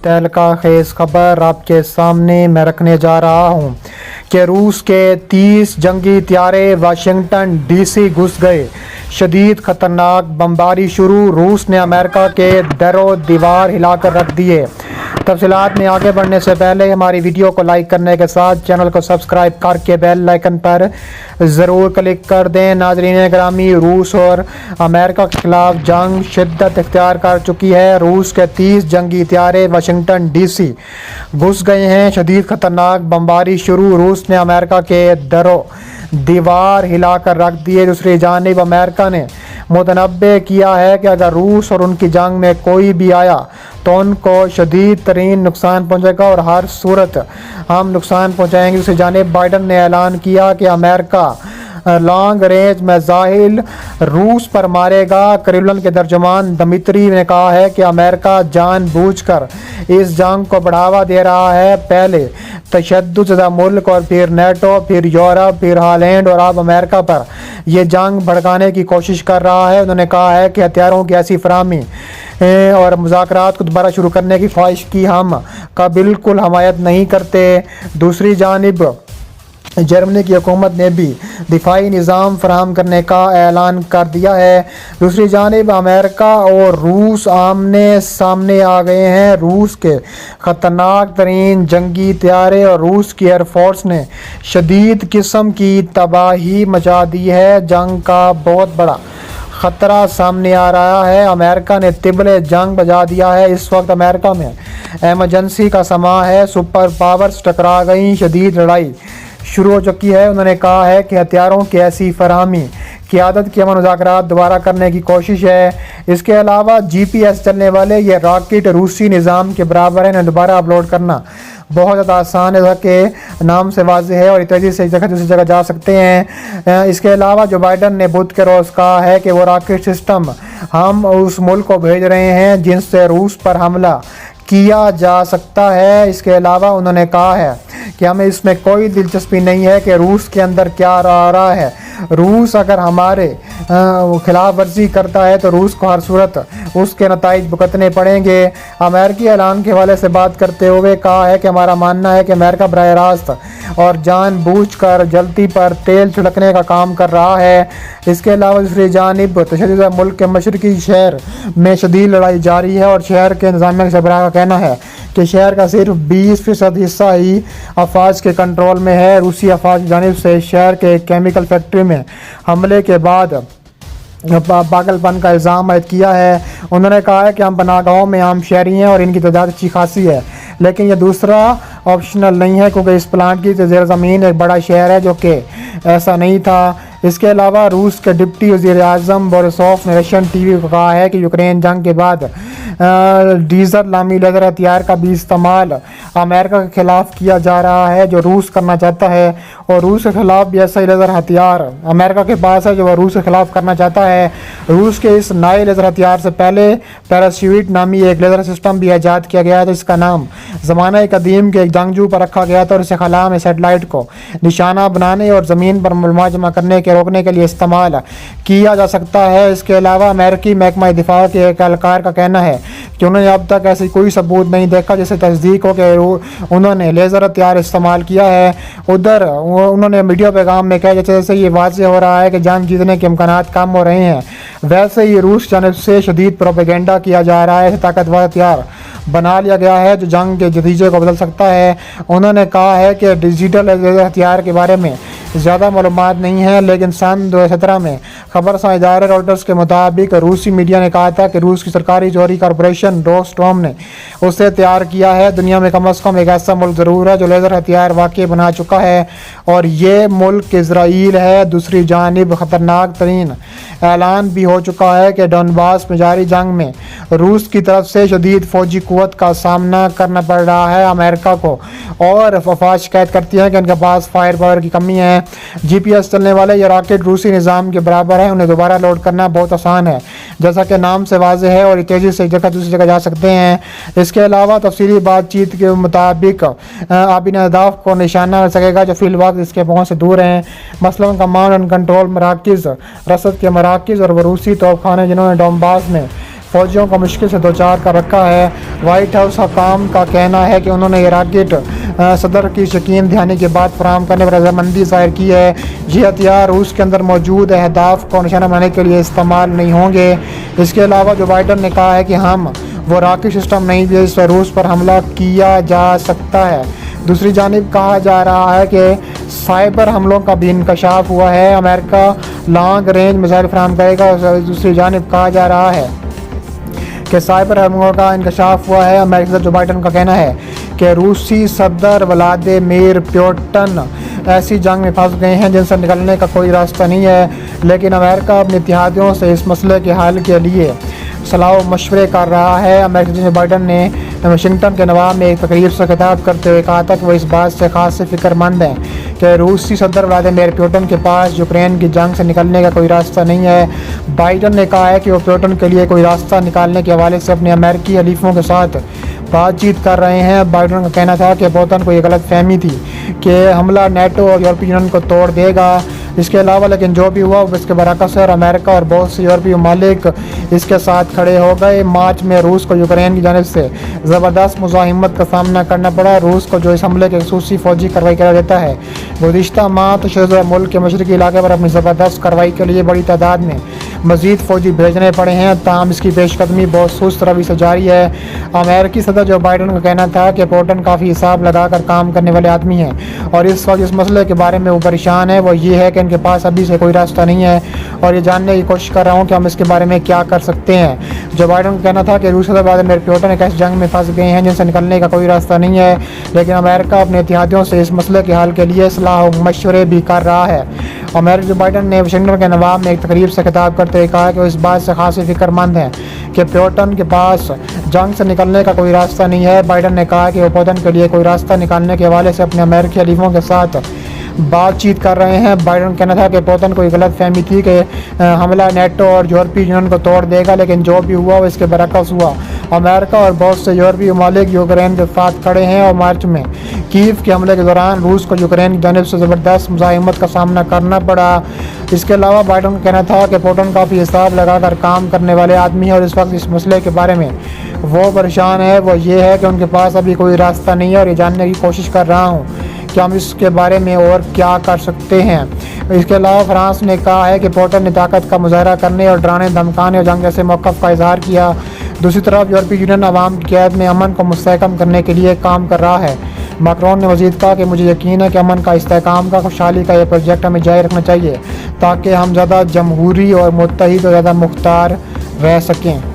तहलका खेज खबर आपके सामने मैं रखने जा रहा हूं कि रूस के 30 जंगी त्यारे वाशिंगटन डीसी घुस गए। शदीद खतरनाक बमबारी शुरू, रूस ने अमेरिका के दरो दीवार हिलाकर रख दिए। तफसीलात में आगे बढ़ने से पहले हमारी वीडियो को लाइक करने के साथ चैनल को सब्सक्राइब करके बेल आइकन पर ज़रूर क्लिक कर दें। नाज़रीन ग्रामी, रूस और अमेरिका के खिलाफ जंग शिद्दत इख्तियार कर चुकी है। रूस के 30 जंगी त्यारे वाशिंगटन डीसी घुस गए हैं। शदीद खतरनाक बमबारी शुरू, रूस ने अमेरिका के दरो दीवार हिलाकर रख दिए। दूसरी जानिब अमेरिका ने मुतनब्बे किया है कि अगर रूस और उनकी जंग में कोई भी आया तो उनको शदीद तरीन नुकसान पहुंचेगा और हर सूरत हम नुकसान पहुंचाएंगे। दूसरी जानिब बाइडन ने ऐलान किया कि अमेरिका लॉन्ग रेंज मिसाइल रूस पर मारेगा। क्रेमलिन के तर्जुमान दमित्री ने कहा है कि अमेरिका जानबूझकर इस जंग को बढ़ावा दे रहा है। पहले तशद्दुद मुल्क और फिर नेटो, फिर यूरोप, फिर हॉलैंड और अब अमेरिका पर यह जंग भड़काने की कोशिश कर रहा है। उन्होंने कहा है कि हथियारों की ऐसी फराहमी और मुज़ाकरात को दोबारा शुरू करने की ख्वाहिश की हम का बिल्कुल हमायत नहीं करते। दूसरी जानिब जर्मनी की हुकूमत ने भी दिफाई निज़ाम फराहम करने का ऐलान कर दिया है। दूसरी जानिब अमेरिका और रूस आमने सामने आ गए हैं। रूस के ख़तरनाक तरीन जंगी त्यारे और रूस की एयरफोर्स ने शदीद किस्म की तबाही मचा दी है। जंग का बहुत बड़ा ख़तरा सामने आ रहा है। अमेरिका ने तिबले जंग बजा दिया है। इस वक्त अमेरिका में एमरजेंसी का समा है। सुपर पावर्स टकरा गई, शदीद लड़ाई शुरू हो चुकी है। उन्होंने कहा है कि हथियारों की ऐसी फराहमी क़यादत के अमन मुज़ाकरात दोबारा करने की कोशिश है। इसके अलावा GPS चलने वाले ये रॉकेट रूसी निज़ाम के बराबर है। इन्हें दोबारा अपलोड करना बहुत ज़्यादा आसान है कि नाम से वाज़ेह है और तेज़ी से एक जगह दूसरी जगह जा सकते हैं। इसके अलावा जो बाइडन ने बुध के रोज़ कहा है कि वो रॉकेट सिस्टम हम उस मुल्क को भेज रहे हैं जिनसे रूस पर हमला किया जा सकता है। इसके अलावा उन्होंने कहा है कि हमें इसमें कोई दिलचस्पी नहीं है कि रूस के अंदर क्या आ रहा है। रूस अगर हमारे खिलाफ वर्जी करता है तो रूस को हर सूरत उसके नताइज भुगतने पड़ेंगे। अमेरिकी ऐलान के हवाले से बात करते हुए कहा है कि हमारा मानना है कि अमेरिका बराह रास्त और जानबूझकर जल्दी पर तेल छिड़कने का काम कर रहा है। इसके अलावा दूसरी जानिब तशद्दुद मुल्क के मशरकी शहर में शदीद लड़ाई जारी है और शहर के इंतज़ामिया के सरबराह का कहना है कि शहर का सिर्फ 20% हिस्सा ही अफवाज के कंट्रोल में है। रूसी अफवाज की जानिब से शहर के केमिकल फैक्ट्री में हमले के बाद पागलपन का इल्ज़ाम आयद किया है। उन्होंने कहा है कि हम पनाहगाहों में आम शहरी हैं और इनकी तादाद अच्छी खासी है, लेकिन यह दूसरा ऑप्शनल नहीं है क्योंकि इस प्लांट की ज़ेर ज़मीन एक बड़ा शहर है, जो कि ऐसा नहीं था। इसके अलावा रूस के डिप्टी वज़ीर आज़म बोरिसोव ने रशियन TV को कहा है कि यूक्रेन जंग के बाद डीजल नामी लेज़र हथियार का भी इस्तेमाल अमेरिका के ख़िलाफ़ किया जा रहा है जो रूस करना चाहता है, और रूस के ख़िलाफ़ भी ऐसा ही लेज़र हथियार अमेरिका के पास है जो वह रूस के ख़िलाफ़ करना चाहता है। रूस के इस नए लेज़र हथियार से पहले पैराशूट नामी एक लेज़र सिस्टम भी ईजाद किया गया था, जिसका नाम ज़माना कदीम के एक जंगजू पर रखा गया था और इसे खला में सेटेलाइट को निशाना बनाने और ज़मीन पर मुलमा जमा करने के रोकने के लिए इस्तेमाल किया जा सकता है। इसके अलावा अमेरिकी महकमा दिफा के एक एहलकार का कहना है कि उन्होंने अब तक ऐसी कोई सबूत नहीं देखा जिससे तस्दीक हो कि उन्होंने लेज़र हथियार इस्तेमाल किया है। उधर उन्होंने मीडिया पैगाम में कहा जैसे ये वाज़ेह हो रहा है कि जंग जीतने के इम्कानात कम हो रहे हैं, वैसे ही रूस जानिब से शदीद प्रोपेगेंडा किया जा रहा है। ताकतवर हथियार बना लिया गया है जो जंग के नतीजे को बदल सकता है। उन्होंने कहा है कि डिजिटल हथियार के बारे में ज़्यादा मालूमात नहीं है, लेकिन सन 2017 में खबर इदारे रॉयटर्स के मुताबिक रूसी मीडिया ने कहा था कि रूस की सरकारी जौहरी कॉरपोरेशन रोस्टोम ने उसे तैयार किया है। दुनिया में कम अज़ कम एक ऐसा मुल्क ज़रूर है जो लेज़र हथियार वाकई बना चुका है और ये मुल्क इजराइल है। दूसरी जानिब ख़तरनाक तरीन ऐलान भी हो चुका है कि डॉनबास में जारी जंग में रूस की तरफ से शदीद फौजी क़ुव्वत का सामना करना पड़ रहा है अमेरिका को, और अफवाज शिकायत करती हैं कि उनके पास फायर पावर की कमी है। GPS चलने वाले ये रॉकेट रूसी निज़ाम के बराबर है, उन्हें दोबारा लोड करना बहुत आसान है, जैसा कि नाम से वाज़ेह है, और तेज़ी से एक जगह दूसरी जगह जा सकते हैं। इसके अलावा तफसीली बातचीत के मुताबिक आबिन अहदाफ को निशाना लग सकेगा जो फील्ड वक्त इसके पहुँच से दूर हैं, मसलन कमांड एंड कंट्रोल मराकज़, रसद के मराकज़ और रूसी तोपखाने जिन्होंने डोनबास में फौजियों को मुश्किल से दो चार कर रखा है। वाइट हाउस हकाम का कहना है कि उन्होंने ये रॉकेट सदर की यकीन दहानी के बाद फराहम करने पर रजामंदी ज़ाहिर की है। ये हथियार रूस के अंदर मौजूद अहदाफ को निशाना बनाने के लिए इस्तेमाल नहीं होंगे। इसके अलावा जो बाइडन ने कहा है कि हम वो रॉकेट सिस्टम नहीं भी जिससे रूस पर हमला किया जा सकता है। दूसरी जानिब कहा जा रहा है कि साइबर हमलों का भी इंकशाफ हुआ है। अमेरिका लॉन्ग रेंज मिसाइल फराहम करेगा। और दूसरी जानिब कहा जा रहा है कि साइबर हमलों का इंकशाफ हुआ है। अमेरिकी सदर जो बाइडन का कहना है कि रूसी सदर व्लादिमीर पुतिन ऐसी जंग में फंस गए हैं जिनसे निकलने का कोई रास्ता नहीं है, लेकिन अमेरिका अपने इत्तेहादियों से इस मसले के हल के लिए सलाह मशवरे कर रहा है। अमेरिकी सदर बाइडन ने वाशिंगटन के नवाब में एक तकरीर से खिताब करते हुए कहा था कि वो इस बात से खास फिक्रमंद हैं कि रूसी सदर व्लादिमीर पुतिन के पास यूक्रेन की जंग से निकलने का कोई रास्ता नहीं है। बाइडन ने कहा है कि वो पुतिन के लिए कोई रास्ता निकालने के हवाले से अपने अमेरिकी हलीफों के साथ बातचीत कर रहे हैं। बाइडन का कहना था कि पुतिन को ये गलत फहमी थी कि हमला नेटो और यूरोपीय यूनियन को तोड़ देगा। इसके अलावा लेकिन जो भी हुआ वो इसके बरक्स है और अमेरिका और बहुत से यूरोपीय ममालिक इसके साथ खड़े हो गए। मार्च में रूस को यूक्रेन की जानिब से ज़बरदस्त मुज़ाहिमत का सामना करना पड़ा। रूस को जो इस हमले के खसूसी फौजी कार्रवाई करा देता है, गुज़िश्ता माह तो मुल्क के मशरक़ी इलाके पर अपनी ज़बरदस्त कार्रवाई के लिए बड़ी तादाद में मज़ीद फ़ौजी भेजने पड़े हैं। ताहम इसकी पेशकदमी बहुत सुस्त रवि से जारी है। अमेरिकी सदर जो बाइडन का कहना था कि पुतिन काफ़ी हिसाब लगाकर काम करने वाले आदमी हैं और इस वक्त इस मसले के बारे में वो परेशान है। वो ये है कि इनके पास अभी से कोई रास्ता नहीं है और ये जानने की कोशिश कर रहा हूँ कि हम इसके बारे में क्या कर सकते हैं। जो बाइडन का कहना था कि रूस सदर व्लादिमीर पुतिन एक ऐसी जंग में फंस गए हैं जिनसे निकलने का कोई रास्ता नहीं है, लेकिन अमेरिका अपने इत्तेहादियों से इस मसले के हल के लिए सलाह मशवरे भी कर रहा है। अमेरिकी जो बाइडन ने वाशिंगटन के नवाब में एक तकरीर से खिताब करते हुए कहा कि वो इस बात से खासी फिक्रमंद हैं कि पुतिन के पास जंग से निकलने का कोई रास्ता नहीं है। बाइडन ने कहा कि वो पुतिन के लिए कोई रास्ता निकालने के हवाले से अपने अमेरिकी हलीफों के साथ बातचीत कर रहे हैं। बाइडन कहना था कि पुतिन को गलत फहमी थी कि हमला नेटो और यूरोपीय यूनियन को तोड़ देगा, लेकिन जो भी हुआ वो इसके बरक्स हुआ। अमेरिका और बहुत से यूरोपीय ममालिक यूक्रेन के साथ खड़े हैं और मार्च में कीव के हमले के दौरान रूस को यूक्रेन की जानिब से ज़बरदस्त मुज़ाहिमत का सामना करना पड़ा। इसके अलावा बाइडन का कहना था कि पुतिन काफ़ी हिसाब लगाकर काम करने वाले आदमी है और इस वक्त इस मसले के बारे में वो परेशान है। वो ये है कि उनके पास अभी कोई रास्ता नहीं है और ये जानने की कोशिश कर रहा हूँ कि हम इसके बारे में और क्या कर सकते हैं। इसके अलावा फ्रांस ने कहा है कि पुतिन ने ताकत का मुजाहरा करने और डराने धमकाने और जंग जैसे मौक़िफ़ का इजहार किया। दूसरी तरफ यूरोपीय यूनियन अवाम की क़यादत में अमन को मुस्तहकम करने के लिए काम कर रहा है। मैक्रोन ने मज़ीद कहा कि मुझे यकीन है कि अमन का इस्तेहकाम का खुशहाली का यह प्रोजेक्ट हमें जारी रखना चाहिए ताकि हम ज़्यादा जमहूरी और मुत्तहिद और ज़्यादा मुख्तार रह सकें।